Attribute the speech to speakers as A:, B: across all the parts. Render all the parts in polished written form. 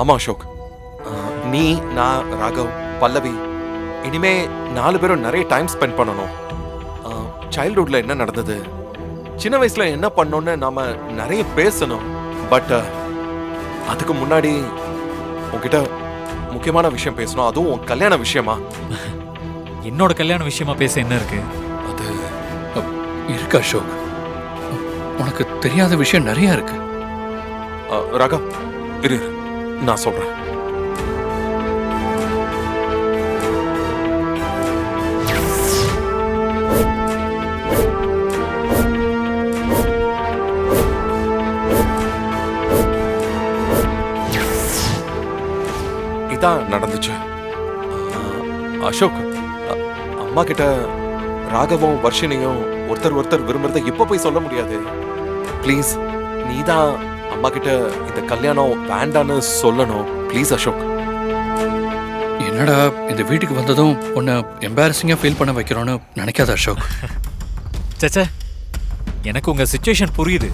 A: ஆமா அசோக், நீ, நான், ராகவ், பல்லவி இனிமே 4 பேரும் நிறைய டைம் ஸ்பெண்ட் பண்ணணும். சைல்ட்ஹுட்ல என்ன நடந்தது, சின்ன வயசுல என்ன பண்ணோம்னு நாம நிறைய பேசணும். பட் அதுக்கு முன்னாடி உன்கிட்ட முக்கியமான விஷயம் பேசணும். அதுவும் உன் கல்யாண விஷயமா.
B: என்னோட கல்யாண விஷயமா பேச என்ன இருக்கு?
C: அது இருக்கு அசோக், உனக்கு தெரியாத விஷயம் நிறைய இருக்கு.
A: ராகவ் இரு, நான் சொல்றேன். இதான் நடந்துச்சு. அசோக், அம்மா கிட்ட ராகவும் வர்ஷினியும் ஒருத்தர் விரும்புறத இப்ப போய் சொல்ல முடியாது. ப்ளீஸ், நீதான் அம்மா கிட்ட இந்த கல்யாணம் வேண்டான்னு சொல்லணும். ப்ளீஸ் அசோக்.
C: என்னடா இந்த வீட்டுக்கு வந்ததும் உன்னை எம்பாரசிங்கா ஃபீல் பண்ண வைக்கிறோன்னு நினைக்காத அசோக்.
B: சச்சா, எனக்கு உங்க சிச்சுவேஷன் புரியுது.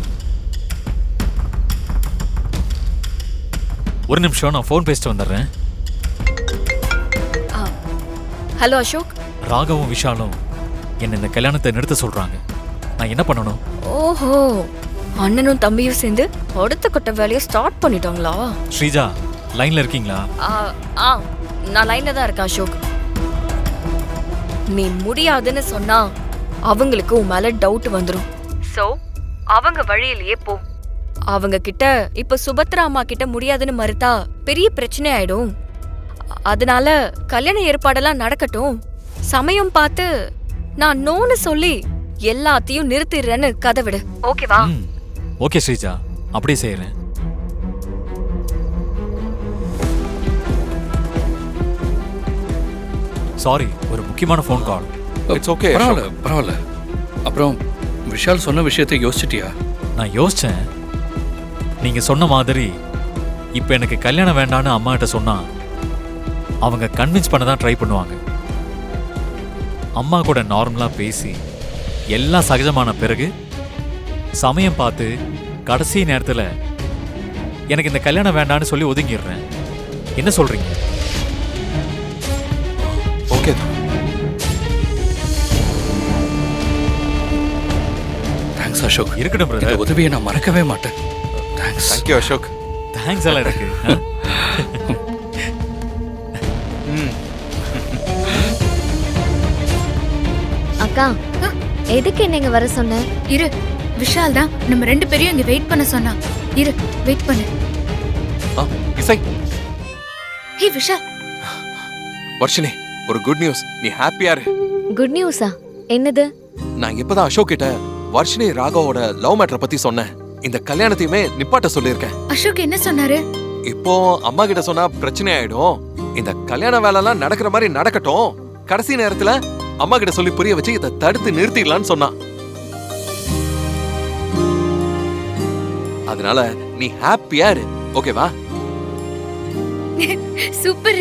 B: ஒரு நிமிஷம், நான் ஃபோன் பேசிட்டு வந்துடுறேன்.
D: ஹலோ அசோக்.
B: ராகவும் விஷாலும் என்ன இந்த கல்யாணத்தை நிறுத்த சொல்றாங்க. நான் என்ன பண்ணணும்?
D: ஓஹோ, அண்ணனும் தம்பியும் சேர்ந்து அடுத்த கட்ட வேலையை ஸ்டார்ட் பண்ணிட்டாங்களா?
B: ஸ்ரீஜா, லைன்ல இருக்கீங்களா?
D: நான் லைன்ல தான் இருக்கேன் அசோக். நீ முடியாதுன்னு சொன்னா அவங்களுக்கு உன் மேல டவுட் வந்துடும். சோ அவங்க வழியிலேயே போ. அவங்க கிட்ட இப்ப சுபத்ரா அம்மா கிட்ட முடியாதுன்னு மறுத்தா பெரிய பிரச்சனை ஆயிடும். அதனால கல்யாண ஏற்பாடெல்லாம் நடக்கட்டும். சமயம் பார்த்து நான் நோன்னு சொல்லி எல்லாத்தையும் நிறுத்திடுறேன்னு கதை விடு. ஓகேவா?
B: ஓகே ஸ்ரீஜா, அப்படியே செய்யறேன். சாரி, ஒரு முக்கியமான ஃபோன் கால்.
A: It's okay.
C: பரவாயில்ல. அப்புறம் விஷால் சொன்ன விஷயத்தை யோசிச்சிட்டியா?
B: நான் யோசிச்சேன். நீங்க சொன்ன மாதிரி இப்ப எனக்கு கல்யாணம் வேண்டான்னு அம்மா கிட்ட சொன்னா அவங்க கன்வின்ஸ் பண்ண தான் ட்ரை பண்ணுவாங்க. அம்மா கூட நார்மலா பேசி எல்லாம் சகஜமான பிறகு சமயம் பார்த்து கடைசி நேரத்தில் எனக்கு இந்த கல்யாணம் வேண்டான்னு சொல்லி ஒதுங்கிடுறேன். என்ன சொல்றீங்க?
A: ஓகே.
C: தேங்க்ஸ் அசோக்.
B: இருக்கட்டும் பிரதர்,
C: இந்த உதவியை நான் மறக்கவே மாட்டேன். தேங்க்ஸ்.
A: தேங்க்யூ அசோக்.
B: தேங்க்ஸ் எல்லாம் இருக்கு.
E: அக்கா, எதுக்கு என்னங்க வர சொன்ன?
F: இரு, விஷால் தான் நம்ம 2 பேரையும் இங்க வெயிட் பண்ண சொன்னா. இரு, வெயிட் பண்ணு.
A: இசை.
F: ஹே விஷால்.
A: வர்ஷினி, ஒரு குட் நியூஸ். நீ ஹாப்பியா இரு.
E: குட் நியூஸா? என்னது?
A: நான் இப்பதான் அசோக் கிட்ட வர்ஷினி ராகவோட லவ் மேட்டரை பத்தி சொன்னேன். இந்த கல்யாணத்தையுமே நிப்பாட்ட சொல்லியிருக்கேன்.
F: அசோக் என்ன சொன்னாரு?
A: இப்போ அம்மா கிட்ட சொன்னா பிரச்சனை ஆயிடும். இந்த கல்யாண வேலை எல்லாம் நடக்கிற மாதிரி நடக்கட்டும். கடைசி நேரத்துல அம்மா கிட்ட சொல்லி புரிய வச்சு இதை தடுத்து நிறுத்திடலான்னு சொன்னா. அதனால நீ ஹாப்பியா இரு. ஓகேவா?
F: சூப்பர்.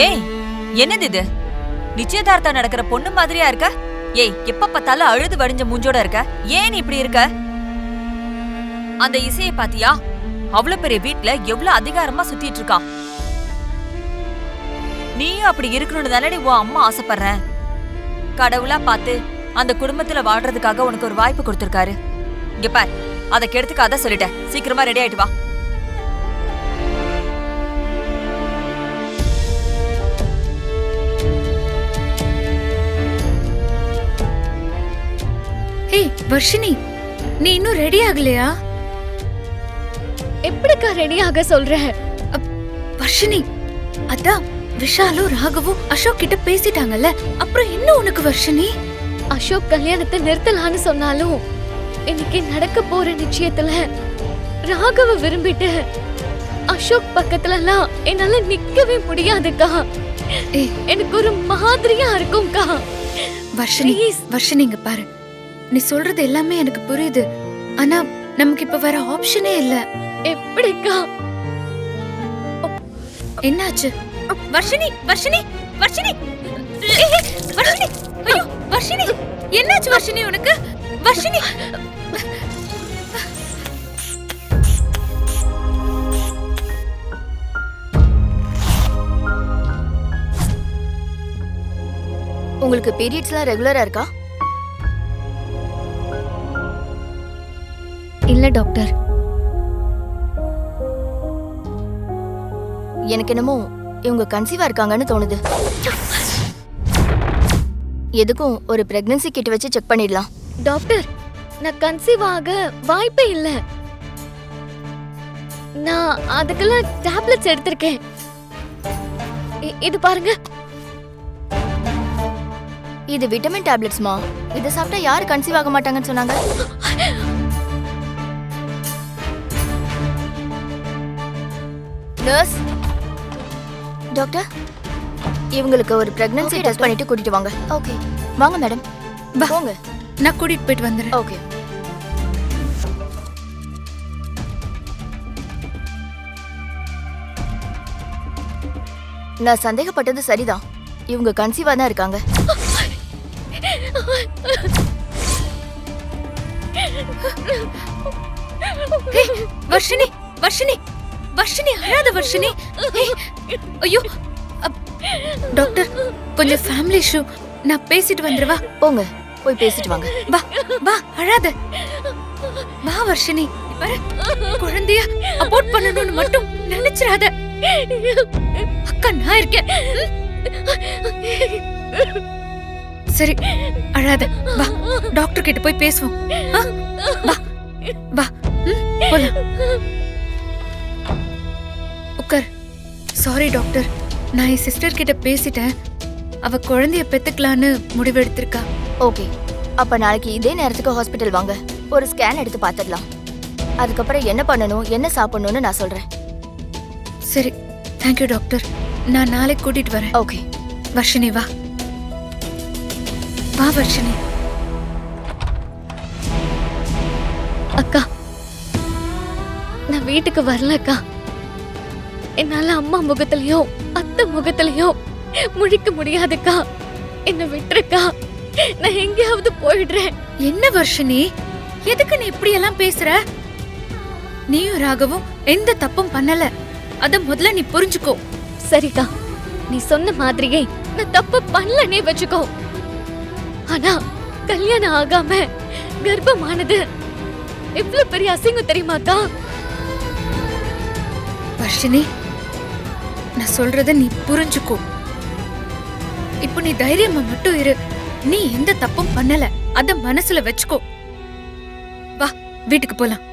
G: ஏய், என்னது இது? நிச்சயதார்த்தம் நடக்கிற பொண்ணு மாதிரியா இருக்க? ஏய், எப்ப பார்த்தாலும் அழுது வடிஞ்ச மூஞ்சோட இருக்க. ஏன் இப்படி இருக்க? அந்த இசையை பாத்தியா? அவ்வளவு பெரிய வீட்ல எவ்வளவு அதிகாரமா சுத்திட்டு இருக்கா. நீயும் அப்படி இருக்கணும்னு தானடி உன் அம்மா ஆசைப்படுறேன். கடவுளா பார்த்து அந்த குடும்பத்துல வாழ்றதுக்காக உனக்கு ஒரு வாய்ப்பு கொடுத்திருக்காரு. இங்க பார், அதை கெடுத்துக்காத சொல்லிட்டேன். சீக்கிரமா ரெடி ஆயிட்டு வா.
F: ஹே வர்ஷினி, நீ இன்னும் ரெடி ஆகலையா?
E: எப்படிக்கா ரெடி ஆக சொல்ற?
F: வர்ஷினி, அதான் விஷாலும் ராகவும் அசோக் கிட்ட பேசிட்டாங்கல்ல, அப்புறம் என்ன உனக்கு வர்ஷினி?
E: அசோக் கல்யாணத்தை நிறுத்தலான்னு சொன்னாலும் இன்னைக்கு நடக்க போற நிச்சயத்துல ராகவ விரும்பிட்டு அசோக் பக்கத்துலலாம் என்னால நிக்கவே முடியாதுக்கா. எனக்கு ஒரு மாதிரியா இருக்கும்க்கா.
F: வர்ஷினி, வர்ஷினி இங்க பாரு, நீ சொல்றது எல்லாமே எனக்கு புரியுது. ஆனா நமக்கு இப்ப வேற ஆப்ஷனே இல்ல.
E: எப்படிக்கா?
F: என்னாச்சு? வர்ஷினி, வர்ஷினி, வர்ஷினி, வர்ஷினி, ஐயோ வர்ஷினி, என்னாச்சு வர்ஷினி உனக்கு? வர்ஷினி,
D: உங்களுக்கு பீரியட்ஸ்லாம் ரெகுலரா இருக்கா?
E: இல்ல டாக்டர்.
D: எனக்கு என்னமோ இவங்க கன்சீவா இருக்காங்கன்னு தோணுது. எதுக்கும் ஒரு பிரெக்னன்சி கிட் வச்சு செக் பண்ணிடலாம்.
E: டாக்டர், நான் கன்சீவ் ஆக வாய்ப்பே இல்ல. நான் அதுக்கெல்லாம் டேப்லெட்ஸ் எடுத்திருக்கேன். இது பாருங்க.
D: இது விட்டமின் டேப்லெட்ஸ்மா. இதை சாப்பிட்டா யாரு கன்சீவ் ஆக மாட்டாங்கன்னு சொன்னாங்க? நர்ஸ், டாக்டர், இவங்களுக்கு ஒரு பிரெக்னன்சி டெஸ்ட் பண்ணிட்டு கூட்டிட்டு வாங்க. ஓகே, வாங்க மேடம். போங்க,
F: நான் கூட்டிட்டு போயிட்டு வந்துடுறேன்.
D: ஓகே. நான் சந்தேகப்பட்டது சரிதான். இவங்க கன்சீவா தான் இருக்காங்க.
F: வர்ஷினி, வர்ஷினி, வர்ஷினி, அழாத வர்ஷினி. ஐயோ, டாக்டர், கொஞ்சம் ஃபேமிலி இஷ்யூ. நான் பேசிட்டு வந்துடுவா.
D: போங்க, போய் பேசிட்டு வாங்க.
F: வா வா, அழாத. வா வர்ஷினி, பாரு, குழந்தைய அபோர்ட் பண்ணணும்னு மட்டும் நினைச்சிராத. அக்கா நான் இருக்கேன். சரி, அழாத. வா, டாக்டர் கிட்ட போய் பேசுவோம். வா வா, போலாம். உட்கார். சாரி டாக்டர், நான் என் சிஸ்டர் கிட்ட பேசிட்டேன். அவ குழந்தைய பெத்துக்கலான்னு முடிவெடுத்திருக்கா.
D: ஓகே, அப்ப நாளைக்கு இதே நேரத்துக்கு ஹாஸ்பிட்டல் வாங்க. ஒரு ஸ்கேன் எடுத்து பார்த்துடலாம். அதுக்கப்புறம் என்ன பண்ணணும், என்ன சாப்பிடணும்னு நான் சொல்றேன்.
F: சரி, தேங்க்யூ டாக்டர். நான் நாளைக்கு கூட்டிட்டு வரேன்.
D: ஓகே.
F: வர்ஷினி வா. வா வர்ஷினி.
E: அக்கா, நான் வீட்டுக்கு வரலக்கா. என்னால அம்மா முகத்திலயோ அத்தை முகத்திலயோ முழிக்க முடியாதுக்கா. என்ன விட்டுருக்கா. நான் எங்கேயாவது போயிடுறேன்.
F: என்ன வர்ஷினி, எதுக்கு நீ இப்படி எல்லாம் பேசுற? நீயும் ராகவும் எந்த தப்பும் பண்ணல. அத முதல்ல நீ புரிஞ்சுக்கோ.
E: சரிக்கா, நீ சொன்ன மாதிரியே நான் தப்பு பண்ணலனே வச்சுக்கோ. ஆனா கல்யாணம் ஆகாம கர்ப்பமானது எவ்வளவு பெரிய அசிங்கம் தெரியுமாக்கா?
F: வர்ஷினி, நான் சொல்றத நீ புரிஞ்சுக்கோ. இப்போ நீ தைரியமா மட்டும் இரு. நீ எந்த தப்பும் பண்ணல, அத மனசுல வச்சுக்கோ. வா, வீட்டுக்கு போலாம்.